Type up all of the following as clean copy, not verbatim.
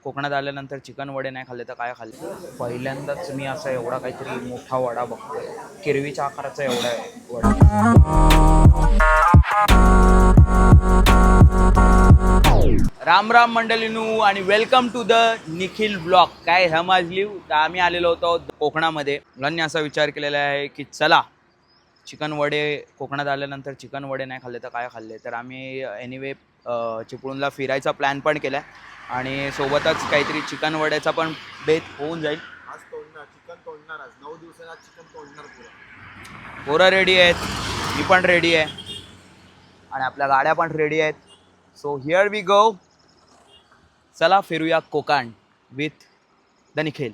कोकणात आल्यानंतर चिकन वडे नाही खाल्ले तर काय खाल्ले? पहिल्यांदाच मी असा एवढा काहीतरी मोठा वडा बघतोय. किरवीच्या आकाराचा एवढा आहे वडा. राम राम मंडळीनू आणि welcome to the Nikhil blog. काय समजली तर आम्ही आलेलो होतो कोकणामध्ये. मुलांनी असा विचार केलेला आहे की चला चिकन वडे, कोकणात आल्यानंतर चिकन वडे नाही खाल्ले तर काय खाल्ले? तर आम्ही एनिवे चिपळूणला फिरायचा प्लॅन पण केला आणि सोबतच काहीतरी चिकन वड्याचा पण बेत होऊन जाईल. आज तोडणार चिकन, तोडणार आज 9 दिवसांना चिकन तोडणार पुरा. पोरं रेडी आहेत, मी पण रेडी आहे आणि आपल्या गाड्या पण रेडी आहेत. So here we go. चला फिरूया कोकण विथ द निखिल.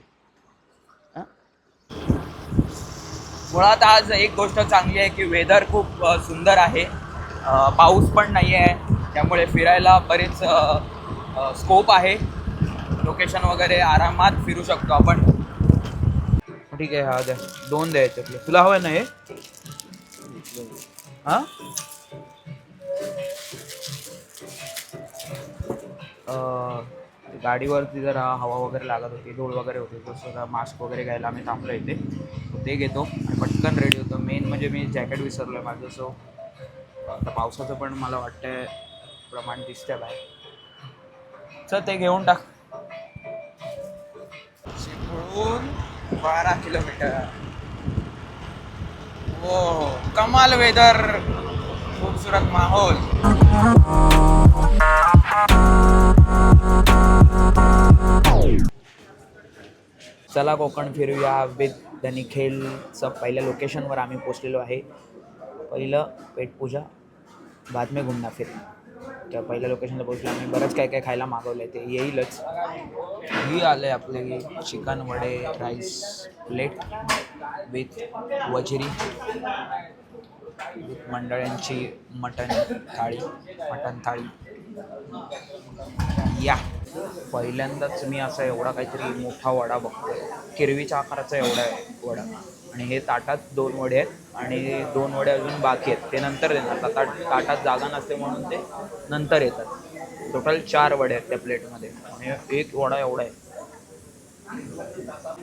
मुळात आज एक गोष्ट चांगली आहे की वेदर खूप सुंदर आहे, पाऊस पण नाही आहे, त्यामुळे फिरायला बरेच स्कोप आहे. लोकेशन वगैरे आरामात फिरू शकतो आपण. ठीक आहे, हा द्या, 2 द्यायचे आपले. तुला हवं ना हे? हां, गाडीवरती जरा हवा वगैरे लागत होती, धूळ वगैरे होती, तसं मास्क वगैरे घ्यायला आम्ही थांबलो इथे. ते घेतो आणि पटकन रेडी होतो. मेन म्हणजे मी जॅकेट विसरलो आहे माझं. सो आता पावसाचं पण मला वाटतंय प्रमाण दिसतंय बाहेर. चल ते घेऊन टाक. चिपळूण 12 किलोमीटर. हो, कमाल वेदर, खूबसूरत माहोल. चला कोकण फिरूया विथ द निखिलचं. पहिल्या लोकेशनवर आम्ही पोचलेलो आहे. पहिलं पेटपूजा, बाद में घुमना फिर. त्या पहिल्या लोकेशनला पोचलो आम्ही. बरंच काय काय खायला मागवलं आहे, ते येईलच. ही आले आपले चिकन वडे राईस प्लेट विथ वजिरी, विथ मंडळ्यांची मटन थाळी. या पहिल्यांदाच मी असा एवढा काहीतरी मोठा वडा बघतोय. किरवीच्या आकाराचा एवढा आहे वडा. आणि हे ताटात 2 वडे आहेत आणि 2 वडे अजून बाकी आहेत, ते नंतर देणार. ताटात जागा नसते म्हणून ते नंतर येतात. टोटल 4 वडे आहेत त्या प्लेटमध्ये आणि एक वडा एवढा आहे.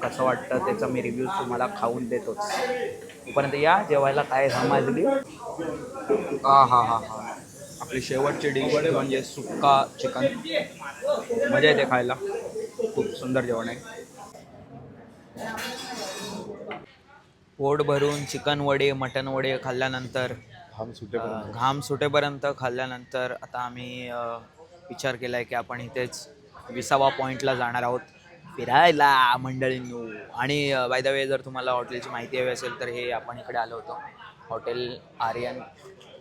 कसं वाटतं त्याचा मी रिव्ह्यू तुम्हाला खाऊन देतोच. तोपर्यंत या जेवायला. काय समजली? हा आपली शेवटची डिश म्हणजे सुक्का चिकन. मजा येते खायला, खूप सुंदर जेवण आहे. पोट भरून चिकन वडे, मटन वडे खाल्ल्यानंतर, घाम सुटेपर्यंत खाल्ल्यानंतर आता आम्ही विचार केला आहे की आपण इथेच 20वा पॉईंटला जाणार आहोत फिरायला मंडळींनो. आणि बाय द वे, जर तुम्हाला हॉटेलची माहिती हवी असेल तर हे आपण इकडे आलो होतो. हॉटेल आर्यन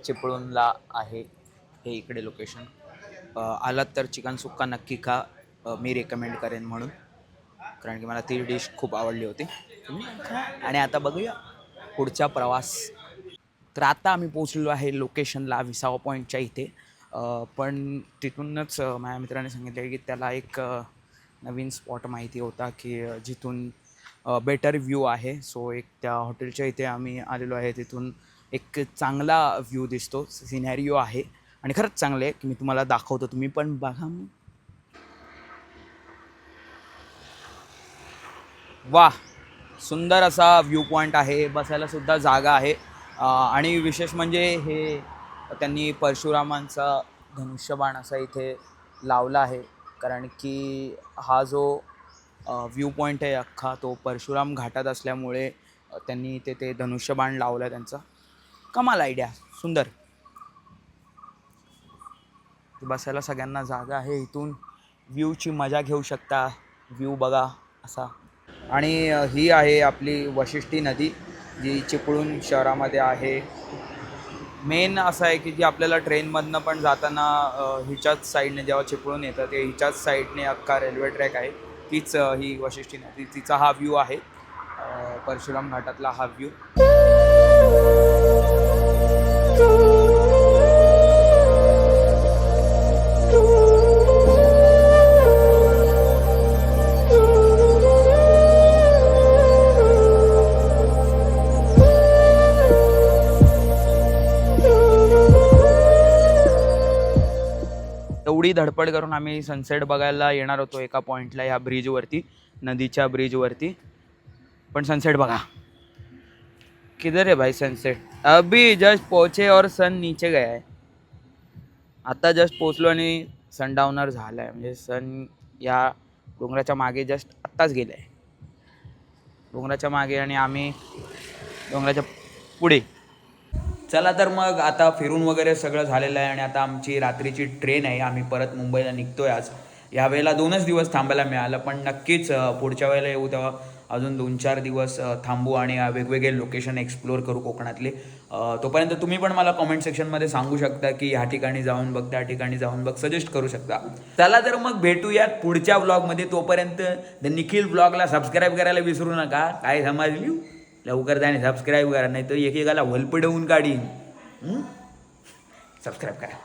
चिपळूणला आहे हे इकडे लोकेशन. आलात तर चिकन सुक्का नक्की खा, मी रेकमेंड करेन म्हणून, कारण की मला ती डिश खूप आवडली होती. आणि आता बघूया पुढचा प्रवास. तर आता आम्ही पोचलेलो आहे लोकेशनला 20वा पॉईंटच्या इथे. पण तिथूनच माझ्या मित्राने सांगितलं की त्याला एक नवीन स्पॉट माहिती होता की जिथून बेटर व्ह्यू आहे. सो एक त्या हॉटेलच्या इथे आम्ही आलेलो आहे. तिथून एक चांगला व्ह्यू दिसतो, सिनॅरिओ आहे आणि खरंच चांगलं आहे की मी तुम्हाला दाखवतो, तुम्ही पण बघा. वाह, सुंदर असा व्ह्यू पॉईंट आहे, बसायला सुद्धा जागा आहे. आणि विशेष म्हणजे हे त्यांनी परशुरामांचा धनुष्यबाण असा इथे लावला आहे, कारण की हा जो व्ह्यू पॉईंट आहे अख्खा तो परशुराम घाटात असल्यामुळे त्यांनी इथे ते धनुष्यबाण लावलं आहे त्यांचा. कमाल आयडिया, सुंदर. बसायला सगळ्यांना जागा आहे. इथून व्ह्यूची मजा घेऊ शकता, व्ह्यू बघा असा. आणि ही आहे आपली वशिष्ठी नदी, जी चिपळूण शहरामध्ये आहे. मेन असं आहे की जी आपल्याला ट्रेनमधनं पण जाताना हिच्याच साईडने जेव्हा चिपळूण येतं ते हिच्याच साईडने अख्खा रेल्वे ट्रॅक आहे. तीच ही वशिष्ठी नदी, तिचा हा व्ह्यू आहे, परशुराम घाटातला हा व्ह्यू. एवढी धडपड करून आम्ही सनसेट बघायला येणार होतो एका पॉईंटला ह्या ब्रिजवरती, नदीच्या ब्रिजवरती, पण सनसेट बघा किधर है भाई सनसेट. अभी जस्ट पहुंचे और सन नीचे गया है. आता जस्ट पोचलो आणि सनडाऊनर झाला आहे, म्हणजे सन या डोंगराच्या मागे जस्ट आत्ताच गेलं आहे, डोंगराच्या मागे आणि आम्ही डोंगराच्या पुढे. चला तर मग आता फिरून वगैरे सगळं झालेलं आहे आणि आता आमची रात्रीची ट्रेन आहे. आम्ही परत मुंबईला निघतोय आज. यावेळेला 2च दिवस थांबायला मिळालं, पण नक्कीच पुढच्या वेळेला येऊ तेव्हा अजून 2-4 दिवस थांबू आणि वेगवेगळे लोकेशन एक्सप्लोअर करू कोकणातले. तोपर्यंत तुम्ही पण मला कॉमेंट सेक्शनमध्ये सांगू शकता की ह्या ठिकाणी जाऊन बघ, त्या ठिकाणी जाऊन बघ, सजेस्ट करू शकता. चला तर मग भेटूयात पुढच्या व्लॉगमध्ये. तोपर्यंत द निखिल व्लॉगला सबस्क्राईब करायला विसरू नका. काय समजली? लवकर त्याने सबस्क्राईब करा, नाही तर एकेकाला वलपडवून काढीन. सबस्क्राईब करा.